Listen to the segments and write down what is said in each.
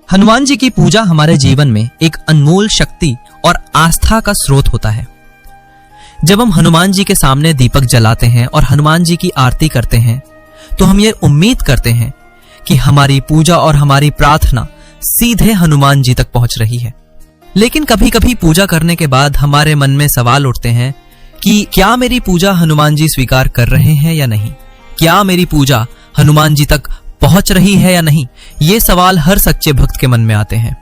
हनुमान जी की पूजा हमारे जीवन में एक अनमोल शक्ति और आस्था का स्रोत होता है। जब हम हनुमान जी के सामने दीपक जलाते हैं और हनुमान जी की आरती करते हैं तो हम ये उम्मीद करते हैं कि हमारी पूजा और हमारी प्रार्थना सीधे हनुमान जी तक पहुंच रही है। लेकिन कभी कभी पूजा करने के बाद हमारे मन में सवाल उठते हैं कि क्या मेरी पूजा हनुमान जी स्वीकार कर रहे हैं या नहीं, क्या मेरी पूजा हनुमान जी तक पहुंच रही है या नहीं। ये सवाल हर सच्चे भक्त के मन में आते हैं।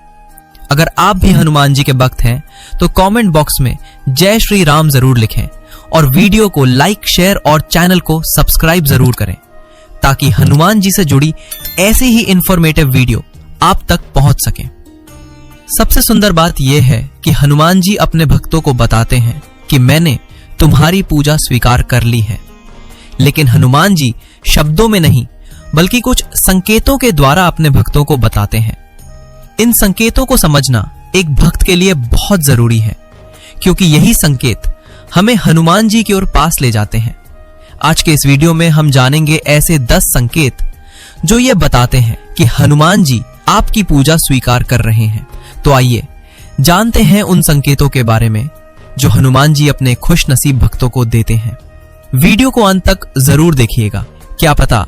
अगर आप भी हनुमान जी के भक्त हैं तो कमेंट बॉक्स में जय श्री राम जरूर लिखें और वीडियो को लाइक, शेयर और चैनल को सब्सक्राइब जरूर करें ताकि हनुमान जी से जुड़ी ऐसी ही इंफॉर्मेटिव वीडियो आप तक पहुंच सके। सबसे सुंदर बात यह है कि हनुमान जी अपने भक्तों को बताते हैं कि मैंने तुम्हारी पूजा स्वीकार कर ली है। लेकिन हनुमान जी शब्दों में नहीं बल्कि कुछ संकेतों के द्वारा अपने भक्तों को बताते हैं। इन संकेतों को समझना एक भक्त के लिए बहुत जरूरी है क्योंकि यही संकेत हमें हनुमान जी की ओर पास ले जाते हैं। आज के इस वीडियो में हम जानेंगे ऐसे 10 संकेत जो ये बताते हैं कि हनुमान जी आपकी पूजा स्वीकार कर रहे हैं। तो आइए जानते हैं उन संकेतों के बारे में जो हनुमान जी अपने खुश नसीब भक्तों को देते हैं। वीडियो को अंत तक जरूर देखिएगा, क्या पता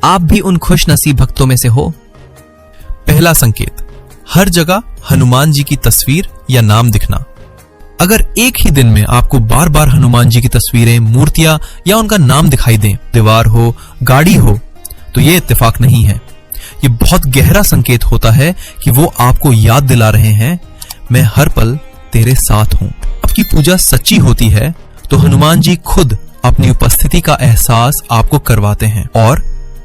आप भी उन खुश नसीब भक्तों में से हो। पहला संकेत, हर जगह हनुमान जी की तस्वीर या नाम दिखना। अगर एक ही दिन में आपको बार बार हनुमान जी की तस्वीरें, मूर्तियां या उनका नाम दिखाई दें, दीवार हो, गाड़ी हो, तो ये इत्तेफाक नहीं है। ये बहुत गहरा संकेत होता है कि वो आपको याद दिला रहे हैं, मैं हर पल तेरे साथ हूं। आपकी पूजा सच्ची होती है तो हनुमान जी खुद अपनी उपस्थिति का एहसास आपको करवाते हैं और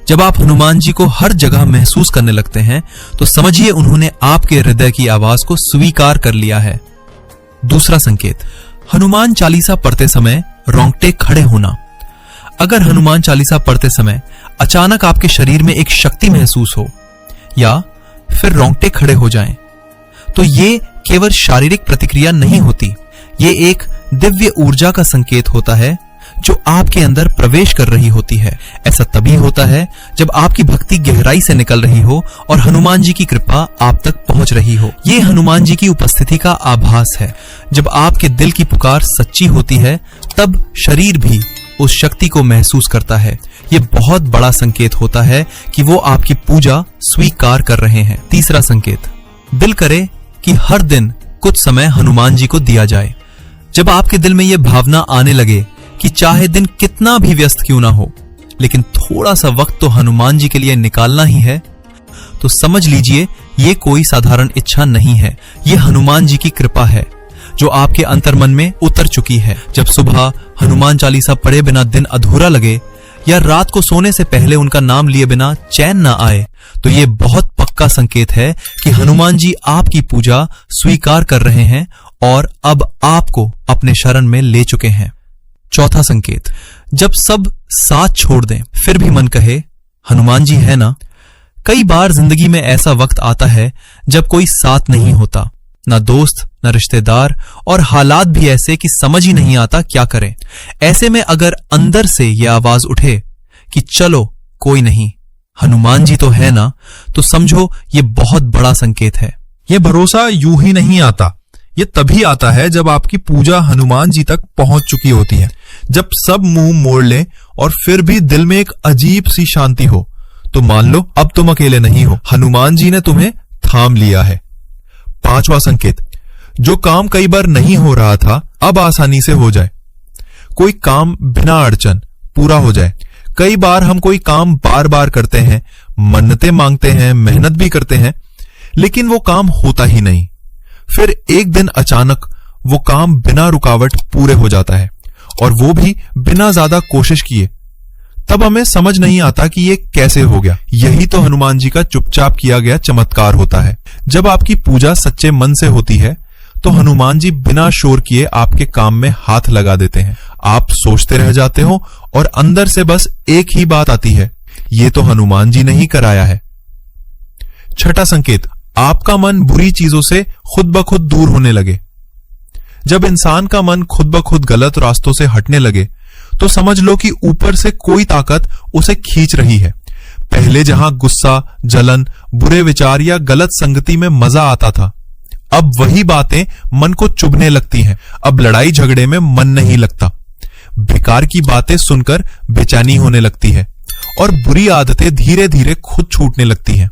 जब आप हनुमान जी को हर जगह महसूस करने लगते हैं तो समझिए उन्होंने आपके हृदय की आवाज को स्वीकार कर लिया है। दूसरा संकेत, हनुमान चालीसा पढ़ते समय रोंगटे खड़े होना। अगर हनुमान चालीसा पढ़ते समय अचानक आपके शरीर में एक शक्ति महसूस हो या फिर रोंगटे खड़े हो जाएं, तो ये केवल शारीरिक प्रतिक्रिया नहीं होती, ये एक दिव्य ऊर्जा का संकेत होता है जो आपके अंदर प्रवेश कर रही होती है। ऐसा तभी होता है जब आपकी भक्ति गहराई से निकल रही हो और हनुमान जी की कृपा आप तक पहुंच रही हो। ये हनुमान जी की उपस्थिति का आभास है। जब आपके दिल की पुकार सच्ची होती है तब शरीर भी उस शक्ति को महसूस करता है। ये बहुत बड़ा संकेत होता है कि वो आपकी पूजा स्वीकार कर रहे हैं। तीसरा संकेत, दिल करे कि हर दिन कुछ समय हनुमान जी को दिया जाए। जब आपके दिल में यह भावना आने लगे कि चाहे दिन कितना भी व्यस्त क्यों ना हो लेकिन थोड़ा सा वक्त तो हनुमान जी के लिए निकालना ही है, तो समझ लीजिए ये कोई साधारण इच्छा नहीं है, ये हनुमान जी की कृपा है जो आपके अंतर्मन में उतर चुकी है। जब सुबह हनुमान चालीसा पढ़े बिना दिन अधूरा लगे या रात को सोने से पहले उनका नाम लिए बिना चैन ना आए तो ये बहुत पक्का संकेत है कि हनुमान जी आपकी पूजा स्वीकार कर रहे हैं और अब आपको अपने शरण में ले चुके हैं। चौथा संकेत, जब सब साथ छोड़ दें फिर भी मन कहे हनुमान जी है ना। कई बार जिंदगी में ऐसा वक्त आता है जब कोई साथ नहीं होता, ना दोस्त ना रिश्तेदार, और हालात भी ऐसे कि समझ ही नहीं आता क्या करें। ऐसे में अगर अंदर से यह आवाज उठे कि चलो कोई नहीं, हनुमान जी तो है ना, तो समझो ये बहुत बड़ा संकेत है। ये भरोसा यूं ही नहीं आता, ये तभी आता है जब आपकी पूजा हनुमान जी तक पहुंच चुकी होती है। जब सब मुंह मोड़ लें और फिर भी दिल में एक अजीब सी शांति हो तो मान लो अब तुम अकेले नहीं हो, हनुमान जी ने तुम्हें थाम लिया है। पांचवा संकेत, जो काम कई बार नहीं हो रहा था अब आसानी से हो जाए। कोई काम बिना अड़चन पूरा हो जाए। कई बार हम कोई काम बार बार करते हैं, मन्नतें मांगते हैं, मेहनत भी करते हैं, लेकिन वो काम होता ही नहीं। फिर एक दिन अचानक वो काम बिना रुकावट पूरे हो जाता है और वो भी बिना ज्यादा कोशिश किए। तब हमें समझ नहीं आता कि ये कैसे हो गया। यही तो हनुमान जी का चुपचाप किया गया चमत्कार होता है। जब आपकी पूजा सच्चे मन से होती है तो हनुमान जी बिना शोर किए आपके काम में हाथ लगा देते हैं। आप सोचते रह जाते हो और अंदर से बस एक ही बात आती है, ये तो हनुमान जी ने ही कराया है। छठा संकेत, आपका मन बुरी चीजों से खुद ब खुद दूर होने लगे। जब इंसान का मन खुद ब खुद गलत रास्तों से हटने लगे तो समझ लो कि ऊपर से कोई ताकत उसे खींच रही है। पहले जहां गुस्सा, जलन, बुरे विचार या गलत संगति में मजा आता था, अब वही बातें मन को चुभने लगती हैं। अब लड़ाई झगड़े में मन नहीं लगता, बेकार की बातें सुनकर बेचैनी होने लगती है और बुरी आदतें धीरे धीरे खुद छूटने लगती हैं,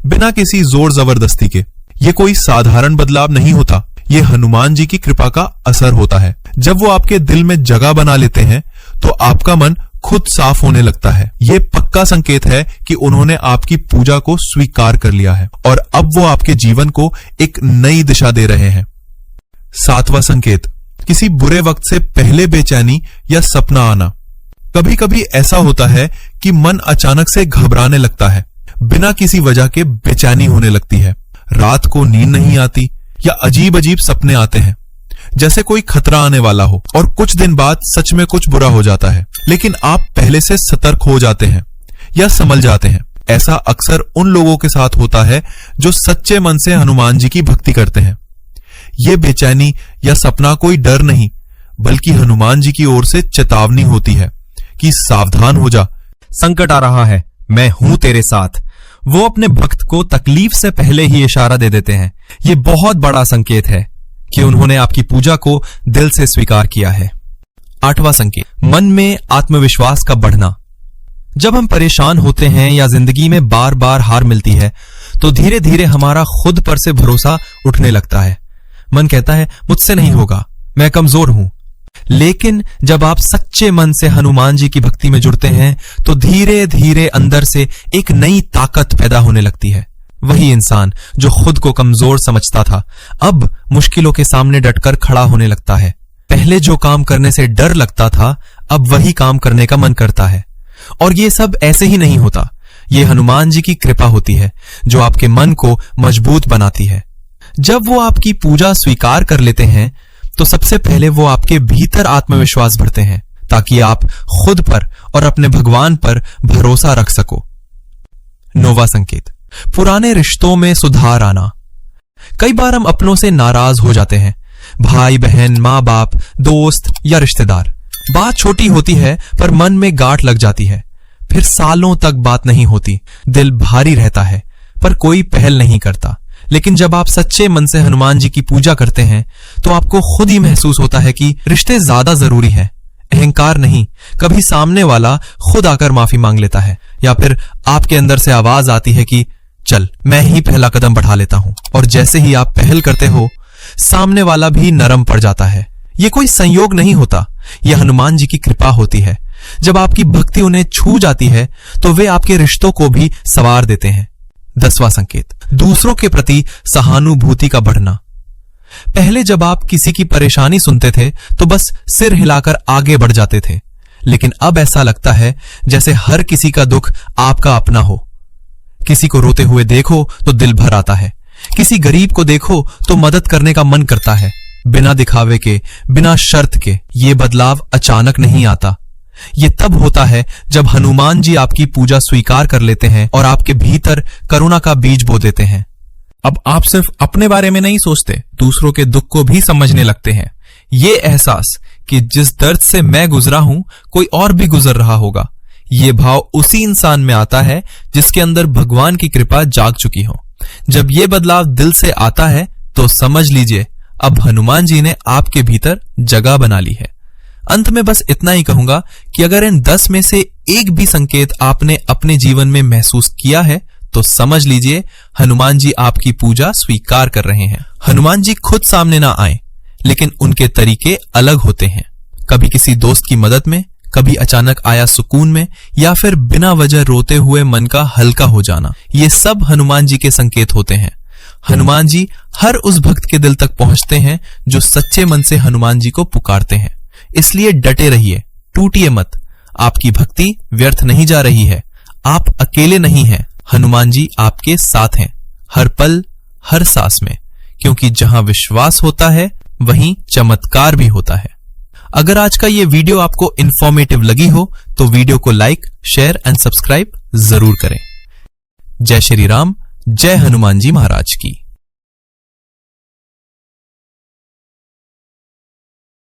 बिना किसी जोर जबरदस्ती के। ये कोई साधारण बदलाव नहीं होता, ये हनुमान जी की कृपा का असर होता है। जब वो आपके दिल में जगह बना लेते हैं तो आपका मन खुद साफ होने लगता है। ये पक्का संकेत है कि उन्होंने आपकी पूजा को स्वीकार कर लिया है और अब वो आपके जीवन को एक नई दिशा दे रहे हैं। 7वां संकेत, किसी बुरे वक्त से पहले बेचैनी या सपना आना। कभी कभी ऐसा होता है कि मन अचानक से घबराने लगता है, बिना किसी वजह के बेचैनी होने लगती है। रात को नींद नहीं आती या अजीब अजीब सपने आते हैं, जैसे कोई खतरा आने वाला हो, और कुछ दिन बाद सच में कुछ बुरा हो जाता है, लेकिन आप पहले से सतर्क हो जाते हैं या संभल जाते हैं। ऐसा अक्सर उन लोगों के साथ होता है जो सच्चे मन से हनुमान जी की भक्ति करते हैं। ये बेचैनी या सपना कोई डर नहीं, बल्कि हनुमान जी की ओर से चेतावनी होती है कि सावधान हो जा, संकट आ रहा है, मैं हूं तेरे साथ। वो अपने भक्त को तकलीफ से पहले ही इशारा दे देते हैं। ये बहुत बड़ा संकेत है कि उन्होंने आपकी पूजा को दिल से स्वीकार किया है। 8वां संकेत, मन में आत्मविश्वास का बढ़ना। जब हम परेशान होते हैं या जिंदगी में बार बार हार मिलती है तो धीरे धीरे हमारा खुद पर से भरोसा उठने लगता है। मन कहता है मुझसे नहीं होगा, मैं कमजोर हूं। लेकिन जब आप सच्चे मन से हनुमान जी की भक्ति में जुड़ते हैं तो धीरे धीरे अंदर से एक नई ताकत पैदा होने लगती है। वही इंसान जो खुद को कमजोर समझता था अब मुश्किलों के सामने डटकर खड़ा होने लगता है। पहले जो काम करने से डर लगता था अब वही काम करने का मन करता है। और ये सब ऐसे ही नहीं होता, ये हनुमान जी की कृपा होती है जो आपके मन को मजबूत बनाती है। जब वो आपकी पूजा स्वीकार कर लेते हैं तो सबसे पहले वो आपके भीतर आत्मविश्वास भरते हैं ताकि आप खुद पर और अपने भगवान पर भरोसा रख सको। 9वां संकेत, पुराने रिश्तों में सुधार आना। कई बार हम अपनों से नाराज हो जाते हैं, भाई बहन, माँ बाप, दोस्त या रिश्तेदार। बात छोटी होती है पर मन में गांठ लग जाती है, फिर सालों तक बात नहीं होती, दिल भारी रहता है पर कोई पहल नहीं करता। लेकिन जब आप सच्चे मन से हनुमान जी की पूजा करते हैं तो आपको खुद ही महसूस होता है कि रिश्ते ज्यादा जरूरी हैं, अहंकार नहीं। कभी सामने वाला खुद आकर माफी मांग लेता है या फिर आपके अंदर से आवाज आती है कि चल मैं ही पहला कदम बढ़ा लेता हूं, और जैसे ही आप पहल करते हो सामने वाला भी नरम पड़ जाता है। ये कोई संयोग नहीं होता, यह हनुमान जी की कृपा होती है। जब आपकी भक्ति उन्हें छू जाती है तो वे आपके रिश्तों को भी संवार देते हैं। 10वां संकेत, दूसरों के प्रति सहानुभूति का बढ़ना। पहले जब आप किसी की परेशानी सुनते थे तो बस सिर हिलाकर आगे बढ़ जाते थे, लेकिन अब ऐसा लगता है जैसे हर किसी का दुख आपका अपना हो। किसी को रोते हुए देखो तो दिल भर आता है, किसी गरीब को देखो तो मदद करने का मन करता है, बिना दिखावे के, बिना शर्त के। ये बदलाव अचानक नहीं आता, ये तब होता है जब हनुमान जी आपकी पूजा स्वीकार कर लेते हैं और आपके भीतर करुणा का बीज बो देते हैं। अब आप सिर्फ अपने बारे में नहीं सोचते, दूसरों के दुख को भी समझने लगते हैं। ये एहसास कि जिस दर्द से मैं गुजरा हूं कोई और भी गुजर रहा होगा, ये भाव उसी इंसान में आता है जिसके अंदर भगवान की कृपा जाग चुकी हो। जब ये बदलाव दिल से आता है तो समझ लीजिए अब हनुमान जी ने आपके भीतर जगह बना ली है। अंत में बस इतना ही कहूंगा कि अगर इन 10 में से एक भी संकेत आपने अपने जीवन में महसूस किया है तो समझ लीजिए हनुमान जी आपकी पूजा स्वीकार कर रहे हैं। हनुमान जी खुद सामने ना आए, लेकिन उनके तरीके अलग होते हैं। कभी किसी दोस्त की मदद में, कभी अचानक आया सुकून में, या फिर बिना वजह रोते हुए मन का हल्का हो जाना। ये सब हनुमान जी के संकेत होते हैं। हनुमान जी हर उस भक्त के दिल तक पहुंचते हैं जो सच्चे मन से हनुमान जी को पुकारते हैं। इसलिए डटे रहिए, टूटिए मत। आपकी भक्ति व्यर्थ नहीं जा रही है, आप अकेले नहीं हैं। हनुमान जी आपके साथ हैं, हर पल, हर सांस में, क्योंकि जहां विश्वास होता है वहीं चमत्कार भी होता है। अगर आज का ये वीडियो आपको इंफॉर्मेटिव लगी हो तो वीडियो को लाइक, शेयर एंड सब्सक्राइब जरूर करें। जय श्री राम, जय हनुमान जी महाराज की।